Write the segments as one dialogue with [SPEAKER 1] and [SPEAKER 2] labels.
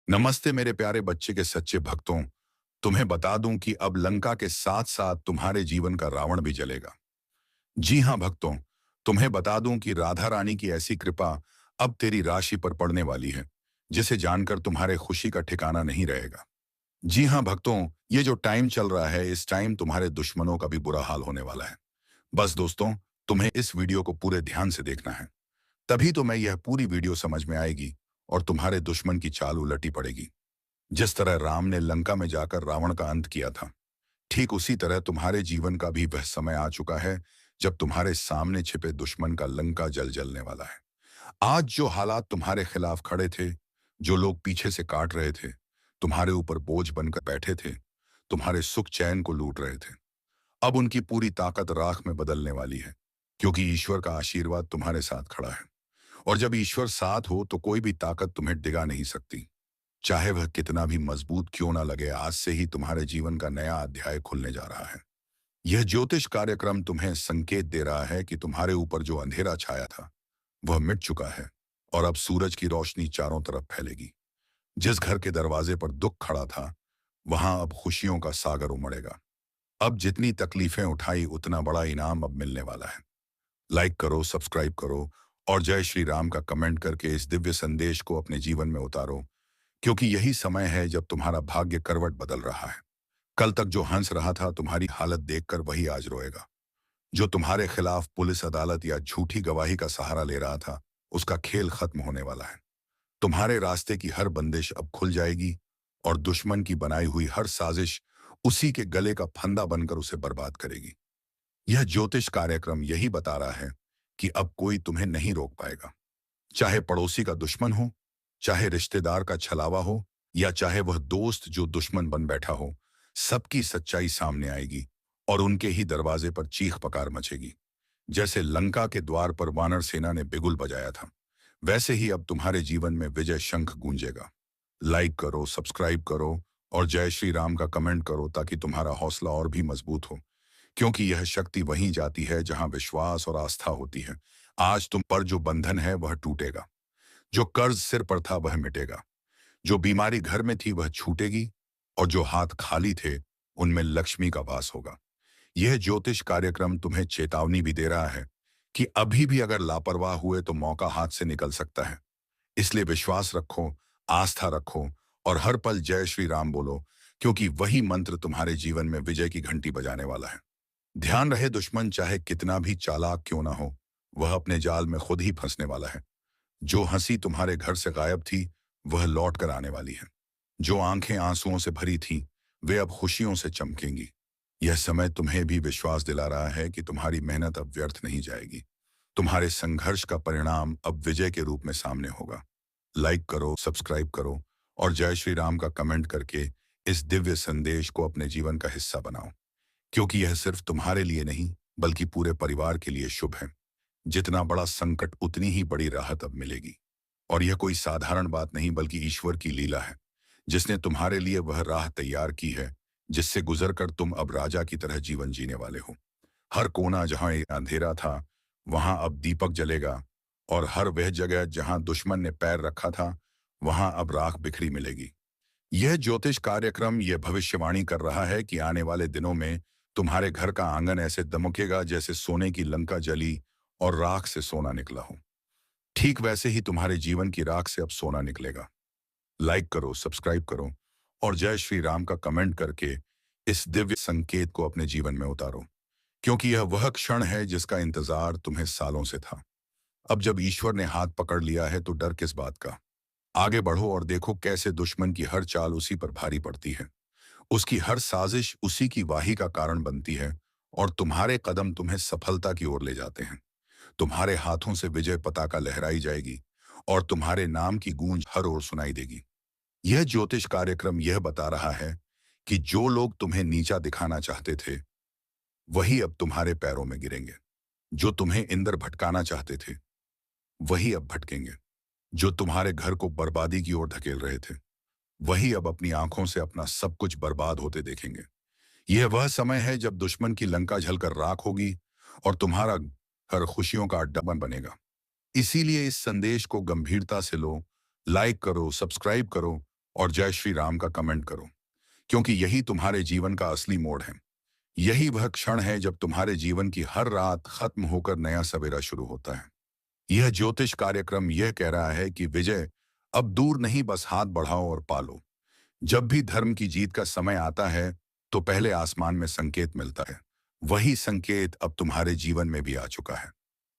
[SPEAKER 1] नमस्ते मेरे प्यारे बच्चे के सच्चे भक्तों। तुम्हें बता दूं कि अब लंका के साथ साथ तुम्हारे जीवन का रावण भी जलेगा। जी हाँ भक्तों, तुम्हें बता दूं कि राधा रानी की ऐसी कृपा अब तेरी राशि पर पड़ने वाली है, जिसे जानकर तुम्हारे खुशी का ठिकाना नहीं रहेगा। जी हाँ भक्तों, ये जो टाइम चल रहा है, इस टाइम तुम्हारे दुश्मनों का भी बुरा हाल होने वाला है। बस दोस्तों, तुम्हें इस वीडियो को पूरे ध्यान से देखना है, तभी तो मैं यह पूरी वीडियो समझ में आएगी और तुम्हारे दुश्मन की चाल उलटी पड़ेगी। जिस तरह राम ने लंका में जाकर रावण का अंत किया था, ठीक उसी तरह तुम्हारे जीवन का भी वह समय आ चुका है जब तुम्हारे सामने छिपे दुश्मन का लंका जल जलने वाला है। आज जो हालात तुम्हारे खिलाफ खड़े थे, जो लोग पीछे से काट रहे थे, तुम्हारे ऊपर बोझ बनकर बैठे थे, तुम्हारे सुख चैन को लूट रहे थे, अब उनकी पूरी ताकत राख में बदलने वाली है, क्योंकि ईश्वर का आशीर्वाद तुम्हारे साथ खड़ा है। और जब ईश्वर साथ हो तो कोई भी ताकत तुम्हें डिगा नहीं सकती। चाहे वह कितना भी मजबूत क्यों ना लगे, आज से ही तुम्हारे जीवन का नया अध्याय खुलने जा रहा है। यह ज्योतिष कार्यक्रम तुम्हें संकेत दे रहा है कि तुम्हारे ऊपर जो अंधेरा छाया था, वह मिट चुका है और अब सूरज की रोशनी चारों तरफ फैलेगी। जिस घर के दरवाजे पर दुख खड़ा था, वहां अब खुशियों का सागर उमड़ेगा। अब जितनी तकलीफें उठाई, उतना बड़ा इनाम अब मिलने वाला है। लाइक करो, सब्सक्राइब करो और जय श्री राम का कमेंट करके इस दिव्य संदेश को अपने जीवन में उतारो, क्योंकि यही समय है जब तुम्हारा भाग्य करवट बदल रहा है। कल तक जो हंस रहा था, तुम्हारी हालत देखकर वही आज रोएगा। जो तुम्हारे खिलाफ पुलिस, अदालत या झूठी गवाही का सहारा ले रहा था, उसका खेल खत्म होने वाला है। तुम्हारे रास्ते की हर बंदिश अब खुल जाएगी और दुश्मन की बनाई हुई हर साजिश उसी के गले का फंदा बनकर उसे बर्बाद करेगी। यह ज्योतिष कार्यक्रम यही बता रहा है कि अब कोई तुम्हें नहीं रोक पाएगा। चाहे पड़ोसी का दुश्मन हो, चाहे रिश्तेदार का छलावा हो, या चाहे वह दोस्त जो दुश्मन बन बैठा हो, सबकी सच्चाई सामने आएगी और उनके ही दरवाजे पर चीख पकार मचेगी। जैसे लंका के द्वार पर वानर सेना ने बिगुल बजाया था, वैसे ही अब तुम्हारे जीवन में विजय शंख गूंजेगा। लाइक करो, सब्सक्राइब करो और जय श्री राम का कमेंट करो, ताकि तुम्हारा हौसला और भी मजबूत हो, क्योंकि यह शक्ति वहीं जाती है जहां विश्वास और आस्था होती है। आज तुम पर जो बंधन है वह टूटेगा, जो कर्ज सिर पर था वह मिटेगा, जो बीमारी घर में थी वह छूटेगी और जो हाथ खाली थे उनमें लक्ष्मी का वास होगा। यह ज्योतिष कार्यक्रम तुम्हें चेतावनी भी दे रहा है कि अभी भी अगर लापरवाह हुए तो मौका हाथ से निकल सकता है। इसलिए विश्वास रखो, आस्था रखो और हर पल जय श्री राम बोलो, क्योंकि वही मंत्र तुम्हारे जीवन में विजय की घंटी बजाने वाला है। ध्यान रहे, दुश्मन चाहे कितना भी चालाक क्यों ना हो, वह अपने जाल में खुद ही फंसने वाला है। जो हंसी तुम्हारे घर से गायब थी, वह लौट कर आने वाली है। जो आंखें आंसुओं से भरी थी, वे अब खुशियों से चमकेंगी। यह समय तुम्हें भी विश्वास दिला रहा है कि तुम्हारी मेहनत अब व्यर्थ नहीं जाएगी। तुम्हारे संघर्ष का परिणाम अब विजय के रूप में सामने होगा। लाइक करो, सब्सक्राइब करो और जय श्री राम का कमेंट करके इस दिव्य संदेश को अपने जीवन का हिस्सा बनाओ, क्योंकि यह सिर्फ तुम्हारे लिए नहीं, बल्कि पूरे परिवार के लिए शुभ है। जितना बड़ा संकट, उतनी ही बड़ी राहत अब मिलेगी। और यह कोई साधारण बात नहीं, बल्कि ईश्वर की लीला है, जिसने तुम्हारे लिए वह राह तैयार की है, जिससे गुजरकर तुम अब राजा की तरह जीवन जीने वाले हो। हर कोना जहां एक अंधेरा था, वहां अब दीपक जलेगा और हर वह जगह जहां दुश्मन ने पैर रखा था, वहां अब राख बिखरी मिलेगी। यह ज्योतिष कार्यक्रम यह भविष्यवाणी कर रहा है कि आने वाले दिनों में तुम्हारे घर का आंगन ऐसे दमकेगा जैसे सोने की लंका जली और राख से सोना निकला हो। ठीक वैसे ही तुम्हारे जीवन की राख से अब सोना निकलेगा। लाइक करो, सब्सक्राइब करो और जय श्री राम का कमेंट करके इस दिव्य संकेत को अपने जीवन में उतारो, क्योंकि यह वह क्षण है जिसका इंतजार तुम्हें सालों से था। अब जब ईश्वर ने हाथ पकड़ लिया है, तो डर किस बात का। आगे बढ़ो और देखो कैसे दुश्मन की हर चाल उसी पर भारी पड़ती है, उसकी हर साजिश उसी की वाही का कारण बनती है और तुम्हारे कदम तुम्हें सफलता की ओर ले जाते हैं। तुम्हारे हाथों से विजय पताका लहराई जाएगी और तुम्हारे नाम की गूंज हर ओर सुनाई देगी। यह ज्योतिष कार्यक्रम यह बता रहा है कि जो लोग तुम्हें नीचा दिखाना चाहते थे, वही अब तुम्हारे पैरों में गिरेंगे। जो तुम्हें इंदर भटकाना चाहते थे, वही अब भटकेंगे। जो तुम्हारे घर को बर्बादी की ओर धकेल रहे थे, वही अब अपनी आंखों से अपना सब कुछ बर्बाद होते देखेंगे। यह वह समय है जब दुश्मन की लंका जलकर राख होगी और तुम्हारा घर खुशियों का अड्डा बनेगा। इसीलिए इस संदेश को गंभीरता से लो, लाइक करो, सब्सक्राइब करो और जय श्री राम का कमेंट करो, क्योंकि यही तुम्हारे जीवन का असली मोड़ है। यही वह क्षण है जब तुम्हारे जीवन की हर रात खत्म होकर नया सवेरा शुरू होता है। यह ज्योतिष कार्यक्रम यह कह रहा है कि विजय अब दूर नहीं, बस हाथ बढ़ाओ और पालो। जब भी धर्म की जीत का समय आता है तो पहले आसमान में संकेत मिलता है। वही संकेत अब तुम्हारे जीवन में भी आ चुका है।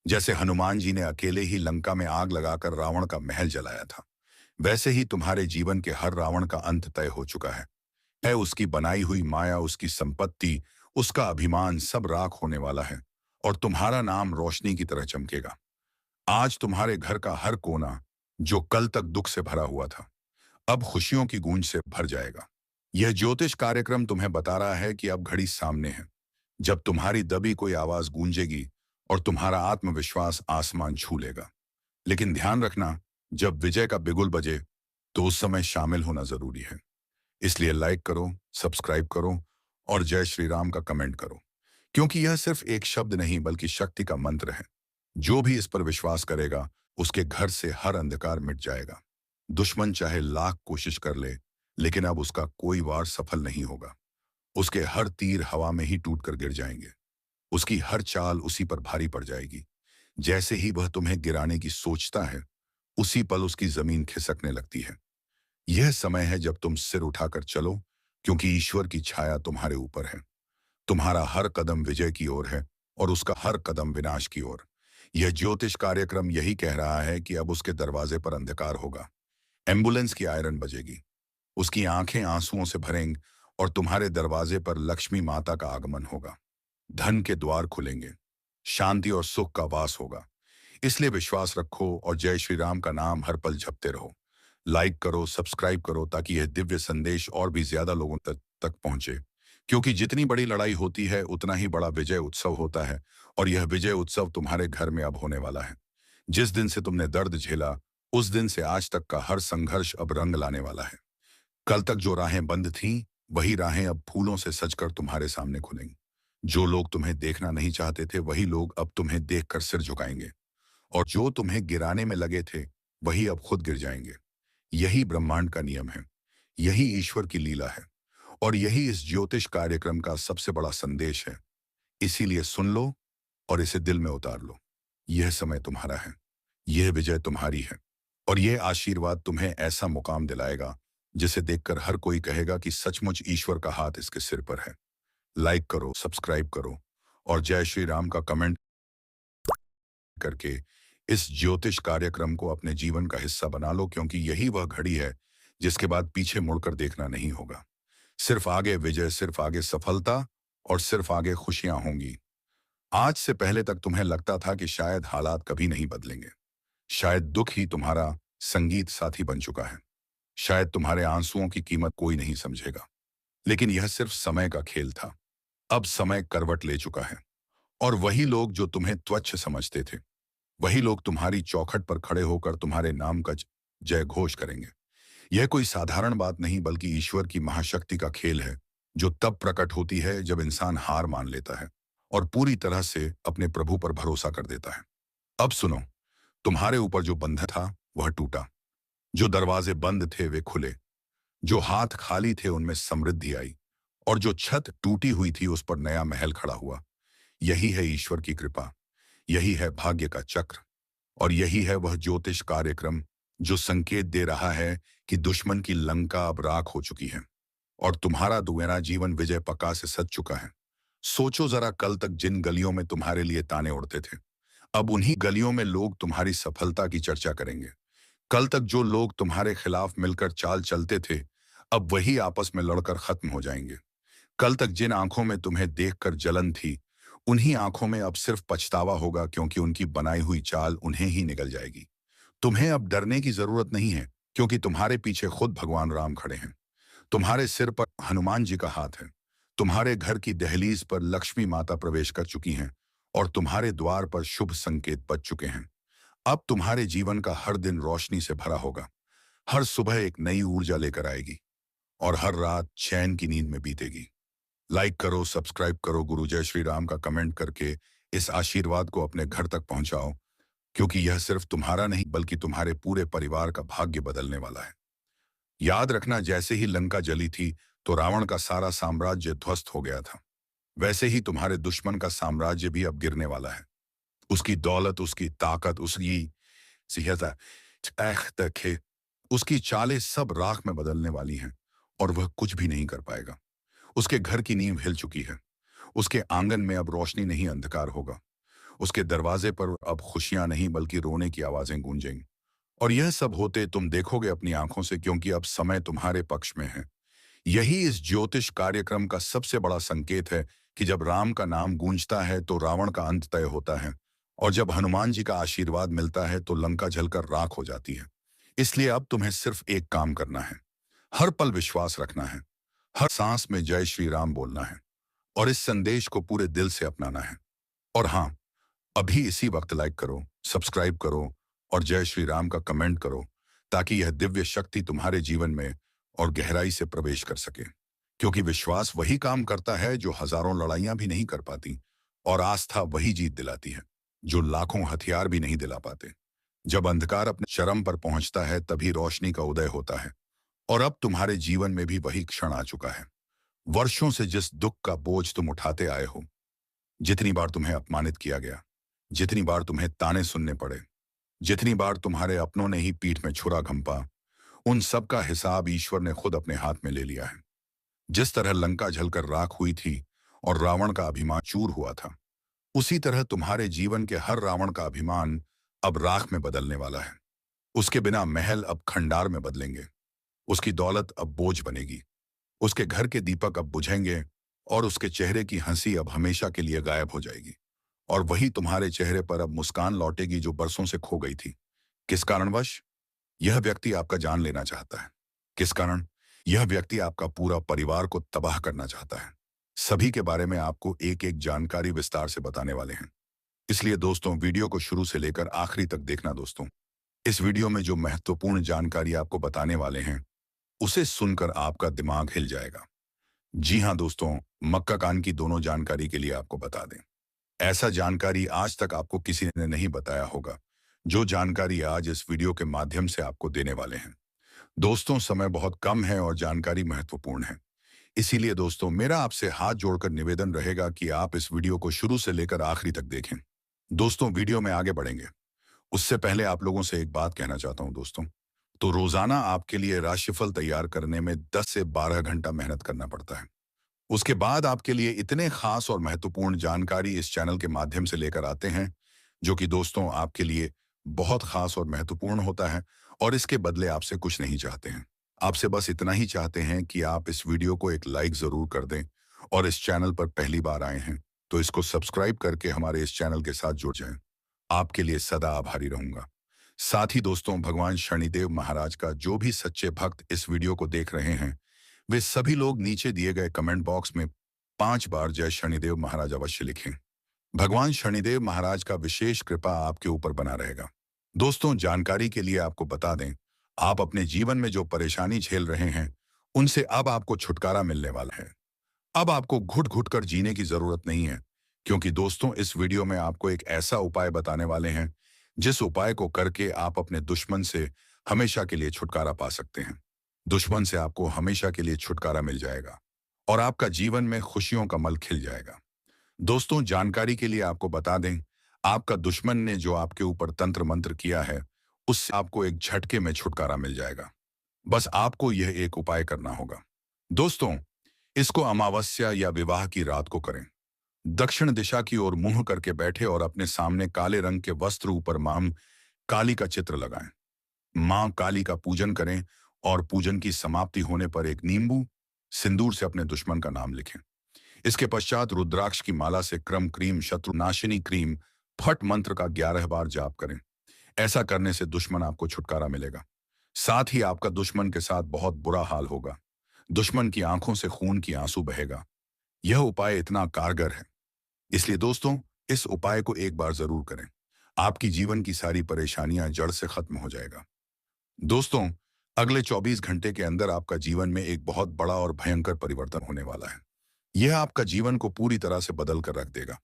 [SPEAKER 1] जैसे हनुमान जी ने अकेले ही लंका में आग लगाकर रावण का महल जलाया था, वैसे ही तुम्हारे जीवन के हर रावण का अंत तय हो चुका है उसकी बनाई हुई माया, उसकी संपत्ति, उसका अभिमान सब राख होने वाला है और तुम्हारा नाम रोशनी की तरह चमकेगा। आज तुम्हारे घर का हर कोना, जो कल तक दुख से भरा हुआ था, अब खुशियों की गूंज से भर जाएगा। यह ज्योतिष कार्यक्रम तुम्हें बता रहा है कि अब घड़ी सामने है, जब तुम्हारी दबी कोई आवाज गूंजेगी और तुम्हारा आत्मविश्वास आसमान छू लेगा। लेकिन ध्यान रखना, जब विजय का बिगुल बजे तो उस समय शामिल होना जरूरी है। इसलिए लाइक करो, सब्सक्राइब करो और जय श्री राम का कमेंट करो, क्योंकि यह सिर्फ एक शब्द नहीं बल्कि शक्ति का मंत्र है। जो भी इस पर विश्वास करेगा उसके घर से हर अंधकार मिट जाएगा। दुश्मन चाहे लाख कोशिश कर ले, लेकिन अब उसका कोई वार सफल नहीं होगा। उसके हर तीर हवा में ही टूटकर गिर जाएंगे। उसकी हर चाल उसी पर भारी पड़ जाएगी। जैसे ही वह तुम्हें गिराने की सोचता है, उसी पल उसकी जमीन खिसकने लगती है। यह समय है जब तुम सिर उठाकर चलो, क्योंकि ईश्वर की छाया तुम्हारे ऊपर है। तुम्हारा हर कदम विजय की ओर है और उसका हर कदम विनाश की ओर। यह ज्योतिष कार्यक्रम यही कह रहा है कि अब उसके दरवाजे पर अंधकार होगा, एम्बुलेंस की आयरन बजेगी, उसकी आंखें आंसुओं से भरेंगी और तुम्हारे दरवाजे पर लक्ष्मी माता का आगमन होगा। धन के द्वार खुलेंगे, शांति और सुख का वास होगा। इसलिए विश्वास रखो और जय श्री राम का नाम हर पल जपते रहो। लाइक करो, सब्सक्राइब करो, ताकि यह दिव्य संदेश और भी ज्यादा लोगों तक पहुंचे। क्योंकि जितनी बड़ी लड़ाई होती है उतना ही बड़ा विजय उत्सव होता है, और यह विजय उत्सव तुम्हारे घर में अब होने वाला है। जिस दिन से तुमने दर्द झेला, उस दिन से आज तक का हर संघर्ष अब रंग लाने वाला है। कल तक जो राहें बंद थीं, वही राहें अब फूलों से सजकर तुम्हारे सामने खुलेंगी। जो लोग तुम्हें देखना नहीं चाहते थे, वही लोग अब तुम्हें देखकर सिर झुकाएंगे, और जो तुम्हें गिराने में लगे थे, वही अब खुद गिर जाएंगे। यही ब्रह्मांड का नियम है, यही ईश्वर की लीला है, और यही इस ज्योतिष कार्यक्रम का सबसे बड़ा संदेश है। इसीलिए सुन लो और इसे दिल में उतार लो। यह समय तुम्हारा है, यह विजय तुम्हारी है, और यह आशीर्वाद तुम्हें ऐसा मुकाम दिलाएगा जिसे देखकर हर कोई कहेगा कि सचमुच ईश्वर का हाथ इसके सिर पर है। लाइक करो, सब्सक्राइब करो और जय श्री राम का कमेंट करके इस ज्योतिष कार्यक्रम को अपने जीवन का हिस्सा बना लो, क्योंकि यही वह घड़ी है जिसके बाद पीछे मुड़कर देखना नहीं होगा। सिर्फ आगे विजय, सिर्फ आगे सफलता और सिर्फ आगे खुशियां होंगी। आज से पहले तक तुम्हें लगता था कि शायद हालात कभी नहीं बदलेंगे, शायद दुख ही तुम्हारा संगीत साथी बन चुका है, शायद तुम्हारे आंसुओं की कीमत कोई नहीं समझेगा। लेकिन यह सिर्फ समय का खेल था। अब समय करवट ले चुका है, और वही लोग जो तुम्हें तुच्छ समझते थे, वही लोग तुम्हारी चौखट पर खड़े होकर तुम्हारे नाम का जय घोष करेंगे। यह कोई साधारण बात नहीं बल्कि ईश्वर की महाशक्ति का खेल है, जो तब प्रकट होती है जब इंसान हार मान लेता है और पूरी तरह से अपने प्रभु पर भरोसा कर देता है। अब सुनो, तुम्हारे ऊपर जो बंधन था वह टूटा, जो दरवाजे बंद थे वे खुले, जो हाथ खाली थे उनमें समृद्धि आई, और जो छत टूटी हुई थी उस पर नया महल खड़ा हुआ। यही है ईश्वर की कृपा, यही है भाग्य का चक्र, और यही है वह ज्योतिष कार्यक्रम जो संकेत दे रहा है कि दुश्मन की लंका अब राख हो चुकी है और तुम्हारा दुगना जीवन विजय पक्का से सज चुका है। सोचो जरा, कल तक जिन गलियों में तुम्हारे लिए ताने उड़ते थे, अब उन्हीं गलियों में लोग तुम्हारी सफलता की चर्चा करेंगे। कल तक जो लोग तुम्हारे खिलाफ मिलकर चाल चलते थे, अब वही आपस में लड़कर खत्म हो जाएंगे। कल तक जिन आंखों में तुम्हें देखकर जलन थी, उन्हीं आंखों में अब सिर्फ पछतावा होगा, क्योंकि उनकी बनाई हुई चाल उन्हें ही निगल जाएगी। तुम्हें अब डरने की जरूरत नहीं है, क्योंकि तुम्हारे पीछे खुद भगवान राम खड़े हैं। तुम्हारे सिर पर हनुमान जी का हाथ है, तुम्हारे घर की दहलीज पर लक्ष्मी माता प्रवेश कर चुकी हैं, और तुम्हारे द्वार पर शुभ संकेत बज चुके हैं। अब तुम्हारे जीवन का हर दिन रोशनी से भरा होगा, हर सुबह एक नई ऊर्जा लेकर आएगी, और हर रात चैन की नींद में बीतेगी। लाइक करो, सब्सक्राइब करो, गुरु जय श्री राम का कमेंट करके इस आशीर्वाद को अपने घर तक पहुंचाओ, क्योंकि यह सिर्फ तुम्हारा नहीं बल्कि तुम्हारे पूरे परिवार का भाग्य बदलने वाला है। याद रखना, जैसे ही लंका जली थी तो रावण का सारा साम्राज्य ध्वस्त हो गया था। वैसे ही तुम्हारे दुश्मन का साम्राज्य भी अब गिरने वाला है। उसकी दौलत, उसकी ताकत, उसकी सिहता, तक उसकी चालें सब राख में बदलने वाली हैं और वह कुछ भी नहीं कर पाएगा। उसके घर की नींव हिल चुकी है। उसके आंगन में अब रोशनी नहीं, अंधकार होगा। उसके दरवाजे पर अब खुशियां नहीं बल्कि रोने की आवाजें गूंजेंगी। और यह सब होते तुम देखोगे अपनी आंखों से, क्योंकि अब समय तुम्हारे पक्ष में है। यही इस ज्योतिष कार्यक्रम का सबसे बड़ा संकेत है कि जब राम का नाम गूंजता है तो रावण का अंत तय होता है, और जब हनुमान जी का आशीर्वाद मिलता है तो लंका जलकर राख हो जाती है। इसलिए अब तुम्हें सिर्फ एक काम करना है, हर पल विश्वास रखना है, हर सांस में जय श्री राम बोलना है, और इस संदेश को पूरे दिल से अपनाना है। और हाँ, अभी इसी वक्त लाइक करो, सब्सक्राइब करो और जय श्री राम का कमेंट करो, ताकि यह दिव्य शक्ति तुम्हारे जीवन में और गहराई से प्रवेश कर सके। क्योंकि विश्वास वही काम करता है जो हजारों लड़ाइयां भी नहीं कर पाती, और आस्था वही जीत दिलाती है जो लाखों हथियार भी नहीं दिला पाते। जब अंधकार अपने चरम पर पहुंचता है तभी रोशनी का उदय होता है, और अब तुम्हारे जीवन में भी वही क्षण आ चुका है। वर्षों से जिस दुख का बोझ तुम उठाते आए हो, जितनी बार तुम्हें अपमानित किया गया, जितनी बार तुम्हें ताने सुनने पड़े, जितनी बार तुम्हारे अपनों ने ही पीठ में छुरा घंपा, उन सब का हिसाब ईश्वर ने खुद अपने हाथ में ले लिया है। जिस तरह लंका जलकर राख हुई थी और रावण का अभिमान चूर हुआ था, उसी तरह तुम्हारे जीवन के हर रावण का अभिमान अब राख में बदलने वाला है। उसके बिना महल अब खंडार में बदलेंगे, उसकी दौलत अब बोझ बनेगी, उसके घर के दीपक अब बुझेंगे, और उसके चेहरे की हंसी अब हमेशा के लिए गायब हो जाएगी। और वही तुम्हारे चेहरे पर अब मुस्कान लौटेगी जो बरसों से खो गई थी। किस कारणवश? यह व्यक्ति आपका जान लेना चाहता है। किस कारण? यह व्यक्ति आपका पूरा परिवार को तबाह करना चाहता है। सभी के बारे में आपको एक एक जानकारी विस्तार से बताने वाले हैं। इसलिए दोस्तों, वीडियो को शुरू से लेकर आखिरी तक देखना दोस्तों। इस वीडियो में जो महत्वपूर्ण जानकारी आपको बताने वाले हैं, उसे सुनकर आपका दिमाग हिल जाएगा। जी हाँ दोस्तों, मक्का कान की दोनों जानकारी के लिए आपको बता दें, ऐसा जानकारी आज तक आपको किसी ने नहीं बताया होगा, जो जानकारी आज इस वीडियो के माध्यम से आपको देने वाले हैं। दोस्तों, समय बहुत कम है और जानकारी महत्वपूर्ण है। इसीलिए दोस्तों, मेरा आपसे हाथ जोड़कर निवेदन रहेगा कि आप इस वीडियो को शुरू से लेकर आखिरी तक देखें। दोस्तों, वीडियो में आगे बढ़ेंगे उससे पहले आप लोगों से एक बात कहना चाहता हूं दोस्तों। तो रोजाना आपके लिए राशिफल तैयार करने में 10 से 12 घंटा मेहनत करना पड़ता है। उसके बाद आपके लिए इतने खास और महत्वपूर्ण जानकारी इस चैनल के माध्यम से लेकर आते हैं, जो कि दोस्तों आपके लिए बहुत खास और महत्वपूर्ण होता है, और इसके बदले आपसे कुछ नहीं चाहते हैं। आपसे बस इतना ही चाहते हैं कि आप इस वीडियो को एक लाइक जरूर कर दें, और इस चैनल पर पहली बार आए हैं तो इसको सब्सक्राइब करके हमारे इस चैनल के साथ जुड़ जाएं। आपके लिए सदा आभारी रहूंगा। साथ ही दोस्तों, भगवान शनिदेव महाराज का जो भी सच्चे भक्त इस वीडियो को देख रहे हैं, वे सभी लोग नीचे दिए गए कमेंट बॉक्स में 5 बार जय शनिदेव महाराज अवश्य लिखें। भगवान शनिदेव महाराज का विशेष कृपा आपके ऊपर बना रहेगा। दोस्तों, जानकारी के लिए आपको बता दें, आप अपने जीवन में जो परेशानी झेल रहे हैं, उनसे अब आपको छुटकारा मिलने वाला है। अब आपको घुट घुट कर जीने की जरूरत नहीं है, क्योंकि दोस्तों इस वीडियो में आपको एक ऐसा उपाय बताने वाले हैं, जिस उपाय को करके आप अपने दुश्मन से हमेशा के लिए छुटकारा पा सकते हैं। दुश्मन से आपको हमेशा के लिए छुटकारा मिल जाएगा, और आपका जीवन में खुशियों का मल खिल जाएगा। दोस्तों, जानकारी के लिए आपको बता दें, आपका दुश्मन ने जो आपके ऊपर तंत्र मंत्र किया है, उससे आपको एक झटके में छुटकारा मिल जाएगा। बस आपको यह एक उपाय करना होगा। दोस्तों, इसको अमावस्या या विवाह की रात को करें। दक्षिण दिशा की ओर मुंह करके बैठे और अपने सामने काले रंग के वस्त्र ऊपर मां काली का चित्र लगाएं। मां काली का पूजन करें, और पूजन की समाप्ति होने पर एक नींबू सिंदूर से अपने दुश्मन का नाम लिखें। इसके पश्चात रुद्राक्ष की माला से क्रम क्रीम शत्रुनाशिनी क्रीम फट मंत्र का 11 बार जाप करें। ऐसा करने से दुश्मन आपको छुटकारा मिलेगा। साथ ही आपका दुश्मन के साथ बहुत बुरा हाल होगा। दुश्मन की आंखों से खून की आंसू बहेगा। यह उपाय इतना कारगर है, इसलिए दोस्तों इस उपाय को एक बार जरूर करें। आपकी जीवन की सारी परेशानियां जड़ से खत्म हो जाएगा। दोस्तों, अगले 24 घंटे के अंदर आपका जीवन में एक बहुत बड़ा और भयंकर परिवर्तन होने वाला है। यह आपका जीवन को पूरी तरह से बदल कर रख देगा।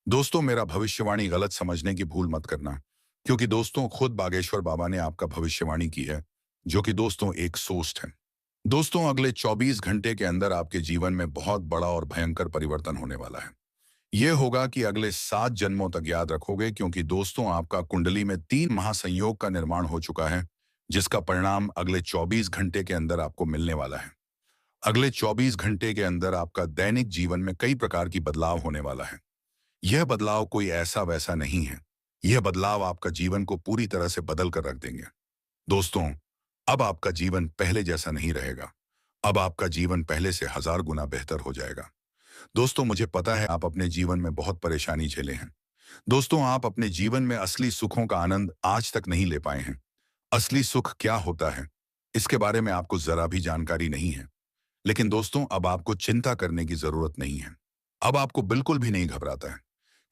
[SPEAKER 1] दोस्तों, मेरा भविष्यवाणी गलत समझने की भूल मत करना, क्योंकि दोस्तों खुद बागेश्वर बाबा ने आपका भविष्यवाणी की है, जो कि दोस्तों एक सोस्ट है। दोस्तों अगले 24 घंटे के अंदर आपके जीवन में बहुत बड़ा और भयंकर परिवर्तन होने वाला है। यह होगा कि अगले 7 जन्मों तक याद रखोगे, क्योंकि दोस्तों आपका कुंडली में 3 महासंयोग का निर्माण हो चुका है, जिसका परिणाम अगले 24 घंटे के अंदर आपको मिलने वाला है। अगले 24 घंटे के अंदर आपका दैनिक जीवन में कई प्रकार की बदलाव होने वाला है। यह बदलाव कोई ऐसा वैसा नहीं है। यह बदलाव आपका जीवन को पूरी तरह से बदल कर रख देंगे। दोस्तों, अब आपका जीवन पहले जैसा नहीं रहेगा। अब आपका जीवन पहले से 1000 गुना बेहतर हो जाएगा। दोस्तों, मुझे पता है आप अपने जीवन में बहुत परेशानी झेले हैं। दोस्तों, आप अपने जीवन में असली सुखों का आनंद आज तक नहीं ले पाए हैं। असली सुख क्या होता है, इसके बारे में आपको जरा भी जानकारी नहीं है। लेकिन दोस्तों, अब आपको चिंता करने की जरूरत नहीं है। अब आपको बिल्कुल भी नहीं घबराता है,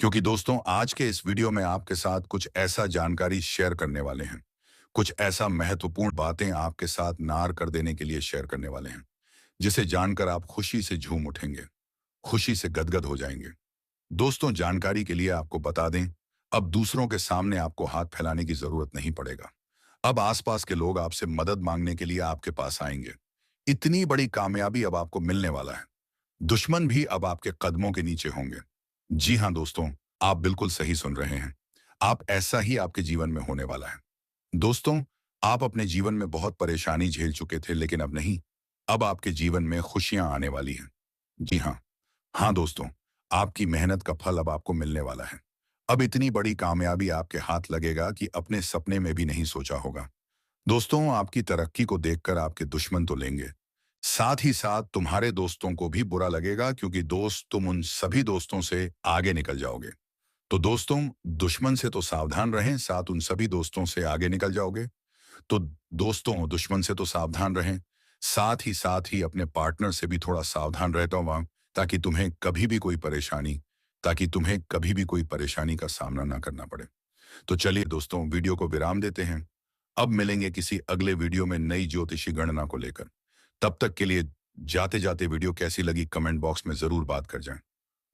[SPEAKER 1] क्योंकि दोस्तों आज के इस वीडियो में आपके साथ कुछ ऐसा जानकारी शेयर करने वाले हैं। कुछ ऐसा महत्वपूर्ण बातें आपके साथ नार कर देने के लिए शेयर करने वाले हैं, जिसे जानकर आप खुशी से झूम उठेंगे, खुशी से गदगद हो जाएंगे। दोस्तों, जानकारी के लिए आपको बता दें, अब दूसरों के सामने आपको हाथ फैलाने की जरूरत नहीं पड़ेगा। अब आसपास के लोग आपसे मदद मांगने के लिए आपके पास आएंगे। इतनी बड़ी कामयाबी अब आपको मिलने वाला है। दुश्मन भी अब आपके कदमों के नीचे होंगे। जी हाँ दोस्तों, आप बिल्कुल सही सुन रहे हैं। आप ऐसा ही आपके जीवन में होने वाला है। दोस्तों, आप अपने जीवन में बहुत परेशानी झेल चुके थे, लेकिन अब नहीं। अब आपके जीवन में खुशियां आने वाली हैं। जी हाँ। हाँ दोस्तों, आपकी मेहनत का फल अब आपको मिलने वाला है। अब इतनी बड़ी कामयाबी आपके हाथ लगेगा कि अपने सपने में भी नहीं सोचा होगा। दोस्तों, आपकी तरक्की को देखकर आपके दुश्मन तो लेंगे, साथ ही साथ तुम्हारे दोस्तों को भी बुरा लगेगा, क्योंकि दोस्त तुम उन सभी दोस्तों से आगे निकल जाओगे। तो दोस्तों, दुश्मन से तो सावधान रहें, साथ उन सभी दोस्तों से आगे निकल जाओगे। तो दोस्तों, दुश्मन से तो सावधान रहें, साथ ही अपने पार्टनर से भी थोड़ा सावधान रहता हूँ, ताकि तुम्हें कभी भी कोई परेशानी का सामना ना करना पड़े। तो चलिए दोस्तों, वीडियो को विराम देते हैं। अब मिलेंगे किसी अगले वीडियो में नई ज्योतिषी गणना को लेकर। तब तक के लिए जाते जाते वीडियो कैसी लगी कमेंट बॉक्स में जरूर बात कर जाएं।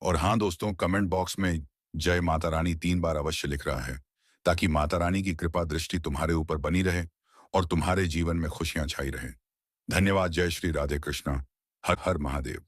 [SPEAKER 1] और हाँ दोस्तों, कमेंट बॉक्स में जय माता रानी 3 बार अवश्य लिख रहा है, ताकि माता रानी की कृपा दृष्टि तुम्हारे ऊपर बनी रहे और तुम्हारे जीवन में खुशियां छाई रहे। धन्यवाद। जय श्री राधे कृष्णा। हर हर महादेव।